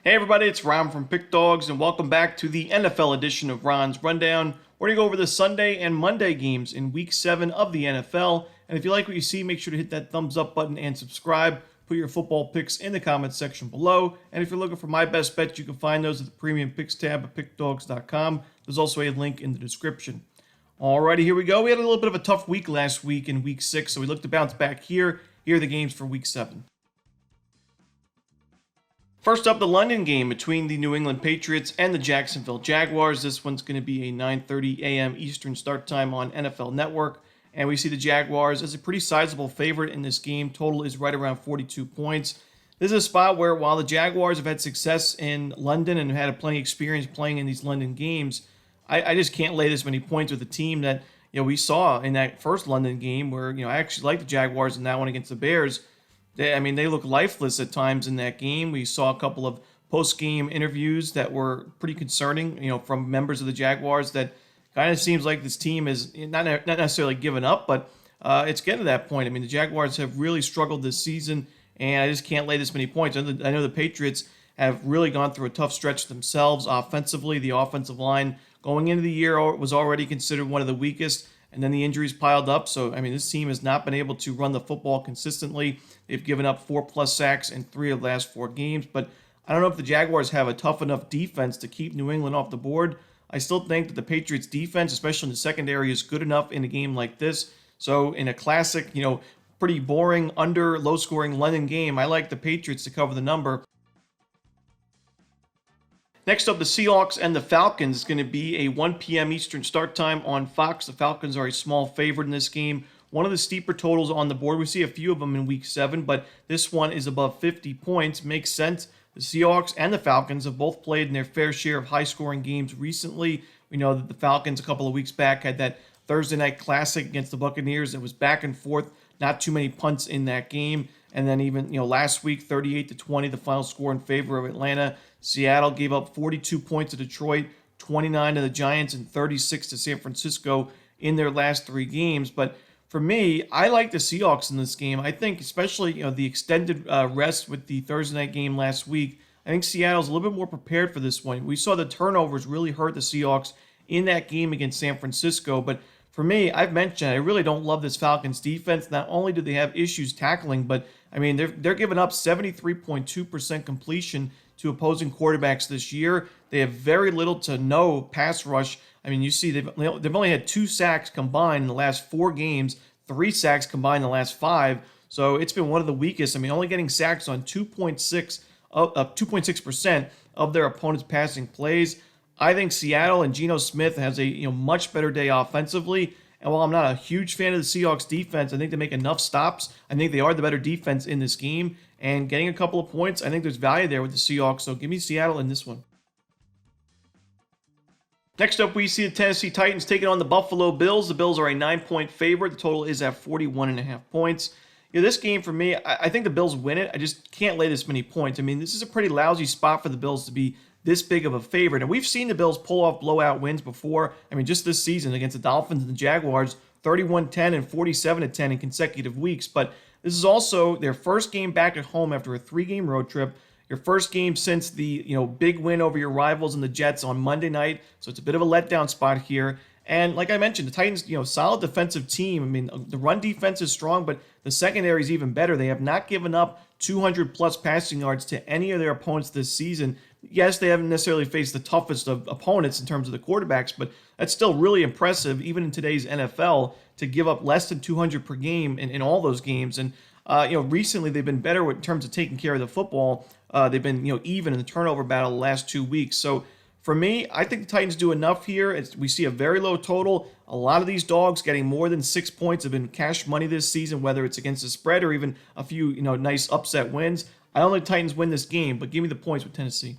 Hey everybody, it's Ron from Pick Dawgz, and welcome back to the NFL edition of Ron's Rundown. We're going to go over the Sunday and Monday games in Week 7 of the NFL. And if you like what you see, make sure to hit that thumbs up button and subscribe. Put your football picks in the comments section below. And if you're looking for my best bets, you can find those at the Premium Picks tab at pickdawgz.com. There's also a link in the description. Alrighty, here we go. We had a little bit of a tough week last week in Week 6, so we look to bounce back here. Here are the games for Week 7. First up, the London game between the New England Patriots and the Jacksonville Jaguars. This one's going to be a 9:30 a.m. Eastern start time on NFL Network. And we see the Jaguars as a pretty sizable favorite in this game. Total is right around 42 points. This is a spot where, while the Jaguars have had success in London and had plenty of experience playing in these London games, I just can't lay this many points with a team that we saw in that first London game where I actually like the Jaguars in that one against the Bears. They look lifeless at times in that game. We saw a couple of post-game interviews that were pretty concerning, from members of the Jaguars that kind of seems like this team is not necessarily given up, but it's getting to that point. The Jaguars have really struggled this season, and I just can't lay this many points. I know the Patriots have really gone through a tough stretch themselves offensively. The offensive line going into the year was already considered one of the weakest, and then the injuries piled up. So, this team has not been able to run the football consistently. They've given up 4+ sacks in 3 of the last 4 games, but I don't know if the Jaguars have a tough enough defense to keep New England off the board. I still think that the Patriots defense, especially in the secondary, is good enough in a game like this. So in a classic, pretty boring, low-scoring London game, I like the Patriots to cover the number. Next up, the Seahawks and the Falcons is going to be a 1 p.m. Eastern start time on Fox. The Falcons are a small favorite in this game. One of the steeper totals on the board. We see a few of them in Week 7, but this one is above 50 points. Makes sense. The Seahawks and the Falcons have both played in their fair share of high-scoring games recently. We know that the Falcons a couple of weeks back had that Thursday night classic against the Buccaneers. It was back and forth, not too many punts in that game. And then even last week, 38-20, the final score in favor of Atlanta. Seattle gave up 42 points to Detroit, 29 to the Giants, and 36 to San Francisco in their last 3 games. But for me, I like the Seahawks in this game. I think especially the extended rest with the Thursday night game last week, I think Seattle's a little bit more prepared for this one. We saw the turnovers really hurt the Seahawks in that game against San Francisco. But for me, I've mentioned I really don't love this Falcons defense. Not only do they have issues tackling, but they're giving up 73.2% completion to opposing quarterbacks this year. They have very little to no pass rush. You see they've only had 2 sacks combined in the last 4 games, 3 sacks combined in the last 5. So it's been one of the weakest. Only getting sacks on 2.6% of their opponent's passing plays. I think Seattle and Geno Smith has a much better day offensively. And while I'm not a huge fan of the Seahawks defense, I think they make enough stops. I think they are the better defense in this game. And getting a couple of points, I think there's value there with the Seahawks. So give me Seattle in this one. Next up, we see the Tennessee Titans taking on the Buffalo Bills. The Bills are a 9-point favorite. The total is at 41.5 points. This game for me, I think the Bills win it. I just can't lay this many points. This is a pretty lousy spot for the Bills to be this big of a favorite. And we've seen the Bills pull off blowout wins before. Just this season against the Dolphins and the Jaguars, 31-10 and 47-10 in consecutive weeks. But this is also their first game back at home after a 3-game road trip. Your first game since the big win over your rivals in the Jets on Monday night. So it's a bit of a letdown spot here. And like I mentioned, the Titans, solid defensive team. The run defense is strong, but the secondary is even better. They have not given up 200+ passing yards to any of their opponents this season. Yes, they haven't necessarily faced the toughest of opponents in terms of the quarterbacks, but that's still really impressive, even in today's NFL, to give up less than 200 per game in all those games. And recently they've been better in terms of taking care of the football. They've been even in the turnover battle the last 2 weeks. So for me, I think the Titans do enough here. We see a very low total. A lot of these dogs getting more than 6 points have been cash money this season, whether it's against the spread or even a few nice upset wins. I don't think the Titans win this game, but give me the points with Tennessee.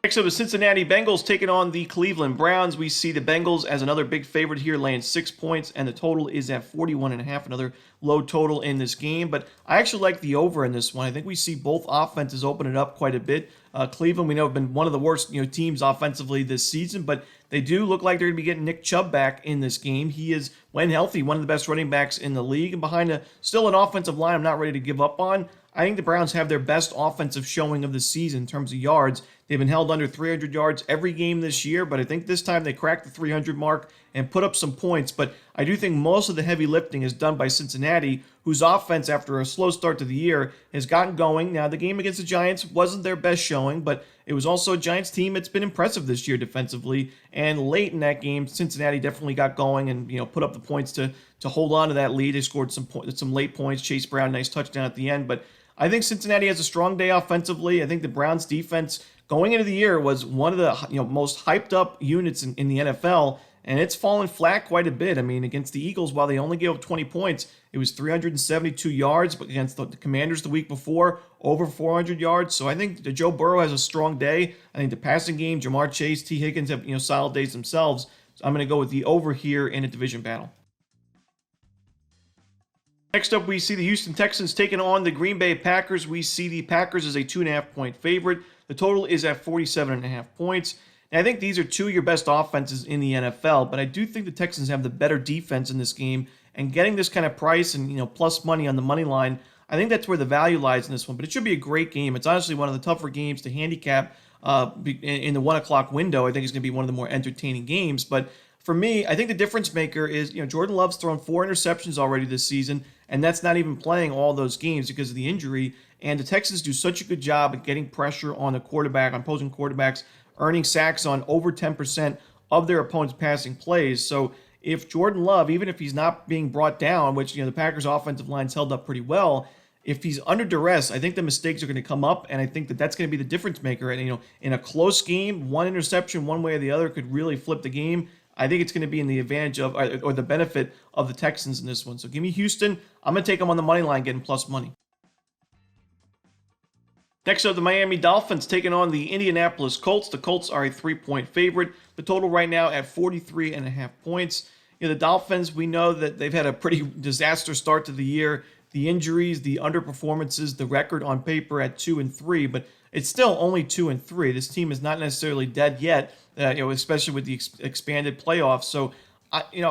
Next up, the Cincinnati Bengals taking on the Cleveland Browns. We see the Bengals as another big favorite here, laying 6 points, and the total is at 41.5, another low total in this game. But I actually like the over in this one. I think we see both offenses open it up quite a bit. Cleveland, we know, have been one of the worst teams offensively this season, but they do look like they're going to be getting Nick Chubb back in this game. He is, when healthy, one of the best running backs in the league, and behind still an offensive line I'm not ready to give up on. I think the Browns have their best offensive showing of the season in terms of yards. They've been held under 300 yards every game this year, but I think this time they cracked the 300 mark and put up some points. But I do think most of the heavy lifting is done by Cincinnati, whose offense, after a slow start to the year, has gotten going. Now, the game against the Giants wasn't their best showing, but it was also a Giants team that's been impressive this year defensively. And late in that game, Cincinnati definitely got going and put up the points to hold on to that lead. They scored some late points. Chase Brown, nice touchdown at the end. But I think Cincinnati has a strong day offensively. I think the Browns defense going into the year was one of the most hyped up units in the NFL, and it's fallen flat quite a bit. I mean, against the Eagles, while they only gave up 20 points, it was 372 yards, but against the Commanders the week before, over 400 yards. So I think Joe Burrow has a strong day. I think the passing game, Jamar Chase, T. Higgins have solid days themselves. So I'm going to go with the over here in a division battle. Next up, we see the Houston Texans taking on the Green Bay Packers. We see the Packers as a 2.5-point favorite. The total is at 47.5 points. And I think these are two of your best offenses in the NFL, but I do think the Texans have the better defense in this game. And getting this kind of price and plus money on the money line, I think that's where the value lies in this one. But it should be a great game. It's honestly one of the tougher games to handicap in the 1 o'clock window. I think it's going to be one of the more entertaining games. But for me, I think the difference maker is, Jordan Love's thrown 4 interceptions already this season, and that's not even playing all those games because of the injury. And the Texans do such a good job at getting pressure on the quarterback, on opposing quarterbacks, earning sacks on over 10% of their opponent's passing plays. So if Jordan Love, even if he's not being brought down, which the Packers' offensive line's held up pretty well, if he's under duress, I think the mistakes are going to come up, and I think that that's going to be the difference maker. And in a close game, one interception, one way or the other, could really flip the game. I think it's going to be in the advantage of, or the benefit of the Texans in this one. So give me Houston. I'm going to take them on the money line, getting plus money. Next up, the Miami Dolphins taking on the Indianapolis Colts. The Colts are a 3-point favorite. The total right now at 43.5 points. The Dolphins, we know that they've had a pretty disaster start to the year. The injuries, the underperformances, the record on paper at 2-3, but it's still only 2-3. This team is not necessarily dead yet, especially with the expanded playoffs. So,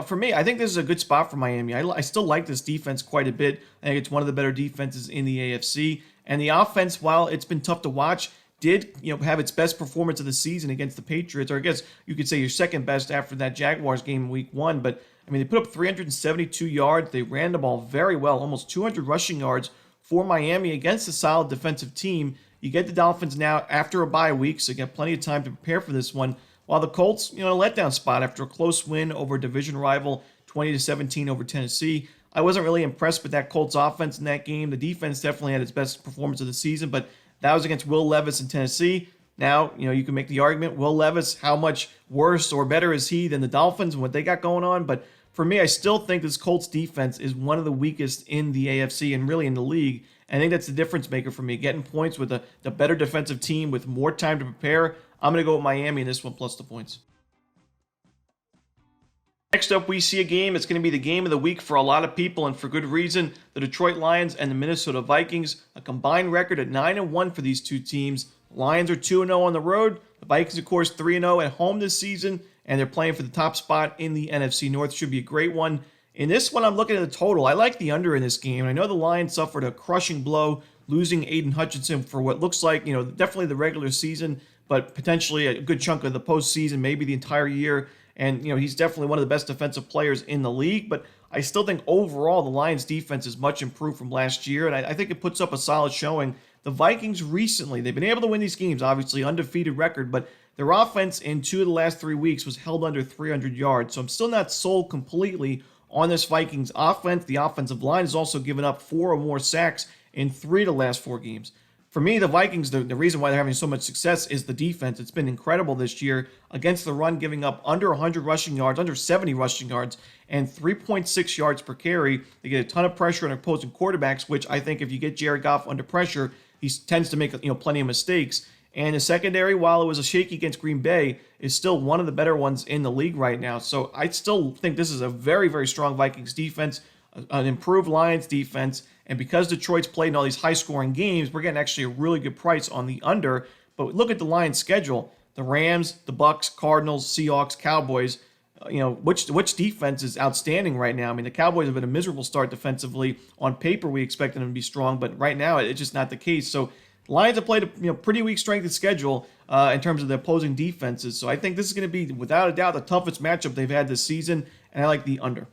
for me, I think this is a good spot for Miami. I still like this defense quite a bit. I think it's one of the better defenses in the AFC. And the offense, while it's been tough to watch, did have its best performance of the season against the Patriots, or I guess you could say your second best after that Jaguars game in week 1. But they put up 372 yards. They ran the ball very well, almost 200 rushing yards for Miami against a solid defensive team. You get the Dolphins now after a bye week, so you got plenty of time to prepare for this one. While the Colts, a letdown spot after a close win over a division rival, 20-17 over Tennessee. I wasn't really impressed with that Colts offense in that game. The defense definitely had its best performance of the season, but that was against Will Levis in Tennessee. Now, you can make the argument, Will Levis, how much worse or better is he than the Dolphins and what they got going on? But for me, I still think this Colts defense is one of the weakest in the AFC and really in the league. I think that's the difference maker for me. Getting points with the better defensive team with more time to prepare. I'm going to go with Miami in this one plus the points. Next up, we see a game. It's going to be the game of the week for a lot of people, and for good reason. The Detroit Lions and the Minnesota Vikings. A combined record at 9-1 for these two teams. The Lions are 2-0 on the road. The Vikings, of course, 3-0 at home this season, and they're playing for the top spot in the NFC North. Should be a great one. In this one, I'm looking at the total. I like the under in this game. I know the Lions suffered a crushing blow, losing Aiden Hutchinson for what looks like, definitely the regular season, but potentially a good chunk of the postseason, maybe the entire year. And, he's definitely one of the best defensive players in the league. But I still think overall the Lions' defense is much improved from last year, and I think it puts up a solid showing. The Vikings recently, they've been able to win these games, obviously, undefeated record, but their offense in 2 of the last 3 weeks was held under 300 yards. So I'm still not sold completely on this Vikings offense. The offensive line has also given up 4 or more sacks in 3 of the last 4 games. For me, the Vikings, the reason why they're having so much success is the defense. It's been incredible this year against the run, giving up under 100 rushing yards, under 70 rushing yards, and 3.6 yards per carry. They get a ton of pressure on opposing quarterbacks, which I think if you get Jared Goff under pressure, he tends to make plenty of mistakes. And the secondary, while it was a shaky against Green Bay, is still one of the better ones in the league right now. So I still think this is a very, very strong Vikings defense, an improved Lions defense. And because Detroit's played in all these high-scoring games, we're getting actually a really good price on the under. But look at the Lions' schedule. The Rams, the Bucks, Cardinals, Seahawks, Cowboys. which defense is outstanding right now. I mean, the Cowboys have been a miserable start defensively. On paper, we expected them to be strong, but right now it's just not the case. So Lions have played a pretty weak strength of schedule in terms of the opposing defenses. So I think this is going to be, without a doubt, the toughest matchup they've had this season, and I like the under.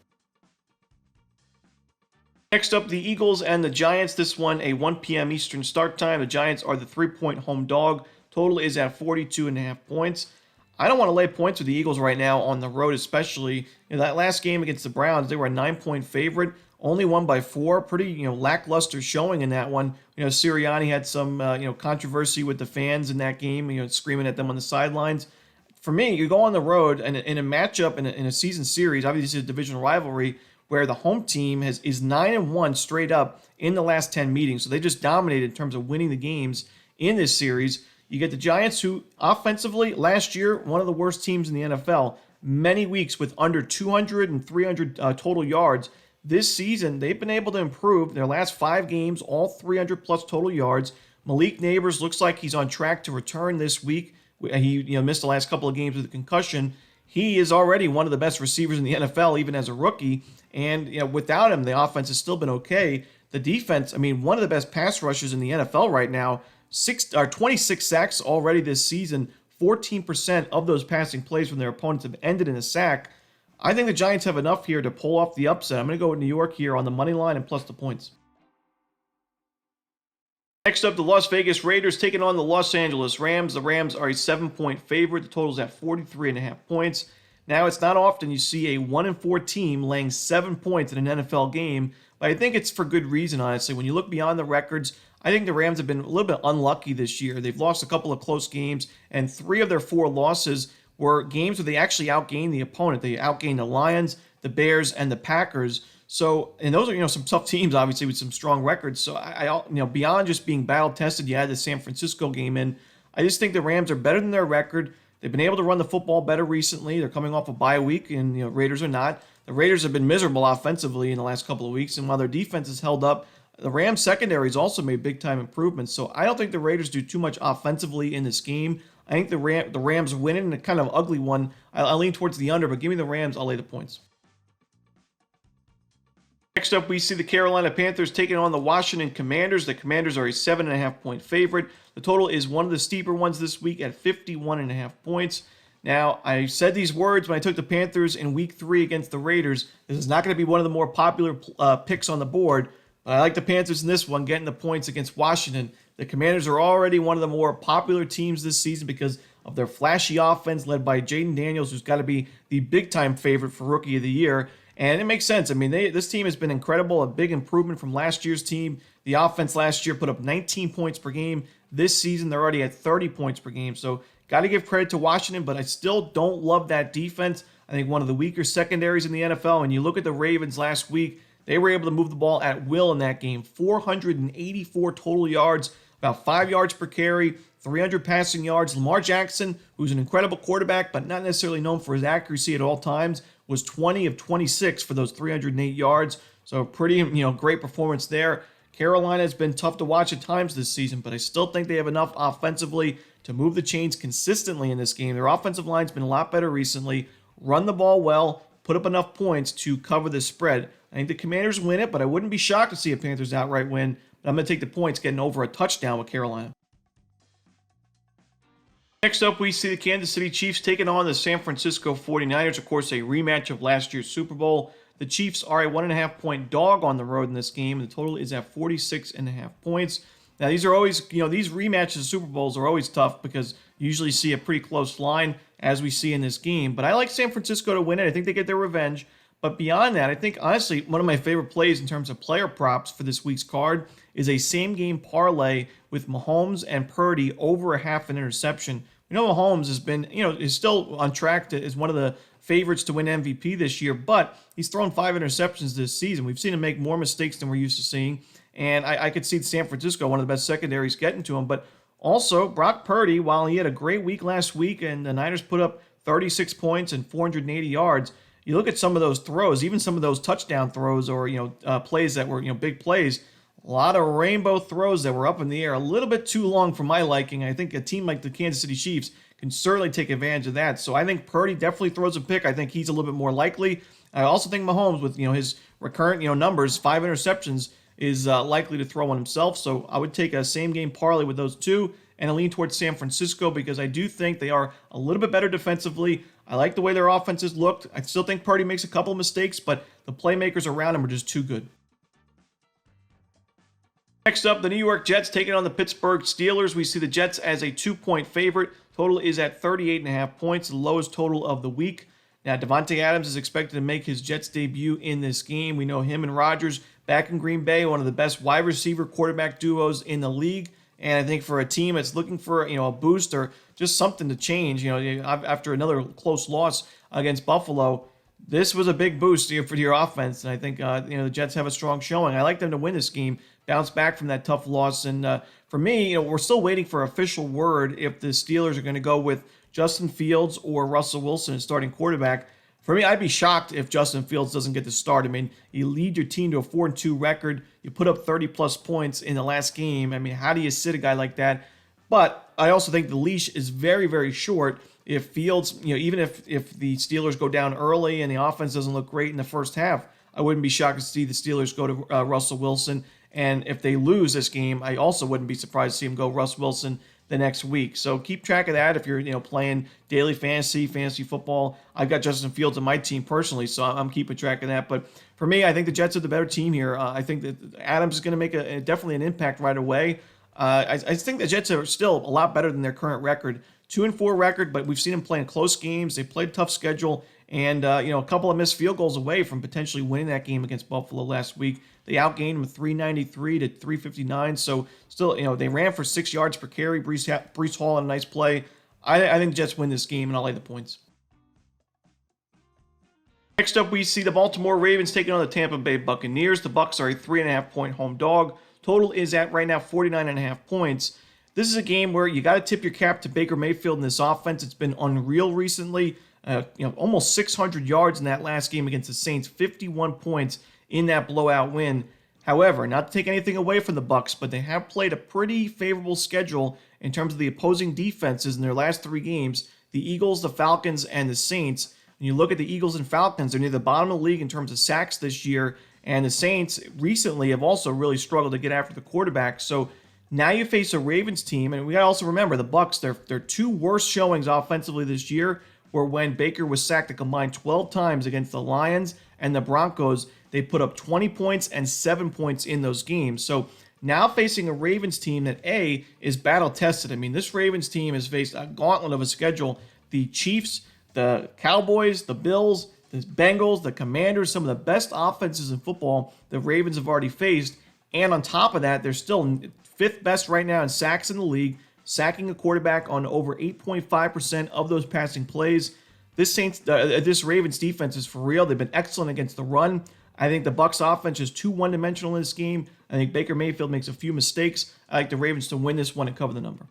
Next up, the Eagles and the Giants. This one, a 1 p.m. Eastern start time. The Giants are the 3-point home dog. Total is at 42.5 points. I don't want to lay points with the Eagles right now on the road, especially. That last game against the Browns, they were a 9-point favorite, only won by 4. Pretty, lackluster showing in that one. Sirianni had some, controversy with the fans in that game, screaming at them on the sidelines. For me, you go on the road and in a matchup in a season series, obviously it's a divisional rivalry, where the home team is 9-1 straight up in the last 10 meetings. So they just dominated in terms of winning the games in this series. You get the Giants, who offensively, last year, one of the worst teams in the NFL, many weeks with under 200 and 300 total yards. This season, they've been able to improve their last 5 games, all 300-plus total yards. Malik Neighbors looks like he's on track to return this week. He missed the last couple of games with a concussion. He is already one of the best receivers in the NFL, even as a rookie. And without him, the offense has still been okay. The defense, one of the best pass rushers in the NFL right now. 26 sacks already this season. 14% of those passing plays from their opponents have ended in a sack. I think the Giants have enough here to pull off the upset. I'm going to go with New York here on the money line and plus the points. Next up, the Las Vegas Raiders taking on the Los Angeles Rams. The Rams are a 7-point favorite. The total is at 43.5 points. Now, it's not often you see a 1-4 team laying 7 points in an NFL game, but I think it's for good reason, honestly. When you look beyond the records, I think the Rams have been a little bit unlucky this year. They've lost a couple of close games, and 3 of their 4 losses were games where they actually outgained the opponent. They outgained the Lions, the Bears, and the Packers. So, and those are, some tough teams, obviously, with some strong records. So, I beyond just being battle-tested, you had the San Francisco game in. I just think the Rams are better than their record. They've been able to run the football better recently. They're coming off a bye week, and Raiders are not. The Raiders have been miserable offensively in the last couple of weeks, and while their defense has held up, the Rams secondary has also made big-time improvements. So I don't think the Raiders do too much offensively in this game. I think the Rams win it in a kind of ugly one. I lean towards the under, but give me the Rams. I'll lay the points. Next up, we see the Carolina Panthers taking on the Washington Commanders. The Commanders are a 7.5-point favorite. The total is one of the steeper ones this week at 51.5 points. Now, I said these words when I took the Panthers in Week 3 against the Raiders. This is not going to be one of the more popular picks on the board, but I like the Panthers in this one, getting the points against Washington. The Commanders are already one of the more popular teams this season because of their flashy offense led by Jaden Daniels, who's got to be the big-time favorite for Rookie of the Year. And it makes sense. This team has been incredible, a big improvement from last year's team. The offense last year put up 19 points per game. This season, they're already at 30 points per game. So, got to give credit to Washington, but I still don't love that defense. I think one of the weaker secondaries in the NFL. And you look at the Ravens last week, they were able to move the ball at will in that game. 484 total yards, about 5 yards per carry, 300 passing yards. Lamar Jackson, who's an incredible quarterback, but not necessarily known for his accuracy at all times, was 20 of 26 for those 308 yards. So pretty, great performance there. Carolina has been tough to watch at times this season, but I still think they have enough offensively to move the chains consistently in this game. Their offensive line's been a lot better recently. Run the ball well, put up enough points to cover the spread. I think the Commanders win it, but I wouldn't be shocked to see a Panthers outright win. But I'm going to take the points, getting over a touchdown with Carolina. Next up, we see the Kansas City Chiefs taking on the San Francisco 49ers. Of course, a rematch of last year's Super Bowl. The Chiefs are a 1.5-point dog on the road in this game. The total is at 46.5 points. Now, these are always, these rematches of Super Bowls are always tough because you usually see a pretty close line, as we see in this game. But I like San Francisco to win it. I think they get their revenge. But beyond that, I think, honestly, one of my favorite plays in terms of player props for this week's card is a same-game parlay with Mahomes and Purdy over a half an interception. Mahomes has been, is still on track to is one of the favorites to win MVP this year, but he's thrown 5 interceptions this season. We've seen him make more mistakes than we're used to seeing, and I could see San Francisco, one of the best secondaries, getting to him. But also, Brock Purdy, while he had a great week last week and the Niners put up 36 points and 480 yards, you look at some of those throws, even some of those touchdown throws or, plays that were, big plays. A lot of rainbow throws that were up in the air a little bit too long for my liking. I think a team like the Kansas City Chiefs can certainly take advantage of that. So I think Purdy definitely throws a pick. I think he's a little bit more likely. I also think Mahomes, with his recurrent numbers, 5 interceptions, is likely to throw on himself. So I would take a same game parlay with those two and a lean towards San Francisco because I do think they are a little bit better defensively. I like the way their offenses looked. I still think Purdy makes a couple of mistakes, but the playmakers around him are just too good. Next up, the New York Jets taking on the Pittsburgh Steelers. We see the Jets as a 2-point favorite. Total is at 38.5 points, the lowest total of the week. Now, Davante Adams is expected to make his Jets debut in this game. We know him and Rodgers back in Green Bay, one of the best wide receiver quarterback duos in the league. And I think for a team that's looking for a boost or just something to change, after another close loss against Buffalo, this was a big boost for your offense. And I think the Jets have a strong showing. I like them to win this game, bounce back from that tough loss. And for me, we're still waiting for official word if the Steelers are going to go with Justin Fields or Russell Wilson as starting quarterback. For me, I'd be shocked if Justin Fields doesn't get the start. I mean, you lead your team to a 4-2 record. You put up 30-plus points in the last game. I mean, how do you sit a guy like that? But I also think the leash is very, very short. If Fields, even if the Steelers go down early and the offense doesn't look great in the first half, I wouldn't be shocked to see the Steelers go to Russell Wilson. And if they lose this game, I also wouldn't be surprised to see him go Russ Wilson the next week. So keep track of that if you're playing daily fantasy football. I've got Justin Fields on my team personally, so I'm keeping track of that. But for me, I think the Jets are the better team here. I think that Adams is going to make definitely an impact right away. I think the Jets are still a lot better than their current record. 2-4 record, but we've seen them playing close games. They played a tough schedule, and a couple of missed field goals away from potentially winning that game against Buffalo last week. They outgained them 393 to 359. So still, they ran for 6 yards per carry. Breece Hall on a nice play. I think the Jets win this game, and I'll lay the points. Next up, we see the Baltimore Ravens taking on the Tampa Bay Buccaneers. The Bucs are a 3.5-point home dog. Total is at right now 49.5 points. This is a game where you got to tip your cap to Baker Mayfield in this offense. It's been unreal recently. Almost 600 yards in that last game against the Saints, 51 points in that blowout win. However, not to take anything away from the Bucs, but they have played a pretty favorable schedule in terms of the opposing defenses in their last 3 games: the Eagles, the Falcons, and the Saints. When you look at the Eagles and Falcons, they're near the bottom of the league in terms of sacks this year, and the Saints recently have also really struggled to get after the quarterback. So now you face a Ravens team, and we got to also remember the Bucs. Their 2 worst showings offensively this year were when Baker was sacked a combined 12 times against the Lions and the Broncos. They put up 20 points and 7 points in those games. So now facing a Ravens team that, A, is battle-tested. I mean, this Ravens team has faced a gauntlet of a schedule. The Chiefs, the Cowboys, the Bills, the Bengals, the Commanders, some of the best offenses in football the Ravens have already faced. And on top of that, they're still 5th best right now in sacks in the league, sacking a quarterback on over 8.5% of those passing plays. This Ravens defense is for real. They've been excellent against the run. I think the Bucs offense is too one-dimensional in this game. I think Baker Mayfield makes a few mistakes. I like the Ravens to win this one and cover the number.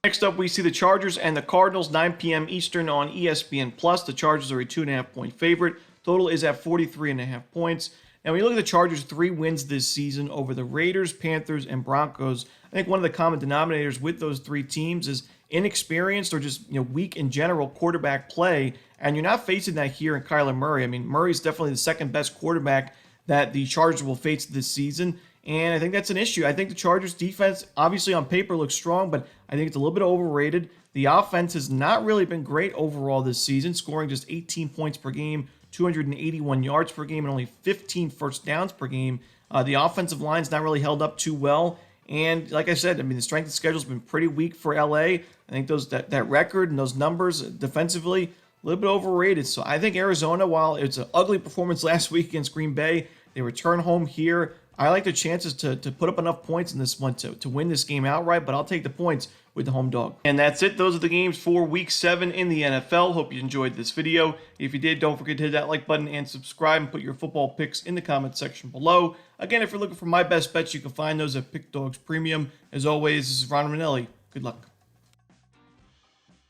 Next up, we see the Chargers and the Cardinals, 9 p.m. Eastern on ESPN+. The Chargers are a 2.5-point favorite. Total is at 43.5 points. Now, when you look at the Chargers' 3 wins this season over the Raiders, Panthers, and Broncos, I think one of the common denominators with those 3 teams is inexperienced or just weak in general quarterback play, and you're not facing that here in Kyler Murray. I mean, Murray's definitely the second best quarterback that the Chargers will face this season, and I think that's an issue. I think the Chargers defense, obviously on paper, looks strong, but I think it's a little bit overrated. The offense has not really been great overall this season, scoring just 18 points per game, 281 yards per game, and only 15 first downs per game. The offensive line's not really held up too well. And like I said, I mean, the strength of schedule's been pretty weak for LA. I think that record and those numbers defensively, a little bit overrated. So I think Arizona, while it's an ugly performance last week against Green Bay, they return home here. I like the chances to put up enough points in this one to win this game outright, but I'll take the points with the home dog. And that's it. Those are the games for Week 7 in the NFL. Hope you enjoyed this video. If you did, don't forget to hit that like button and subscribe and put your football picks in the comment section below. Again, if you're looking for my best bets, you can find those at Pick Dawgz Premium. As always, this is Romanelli. Good luck.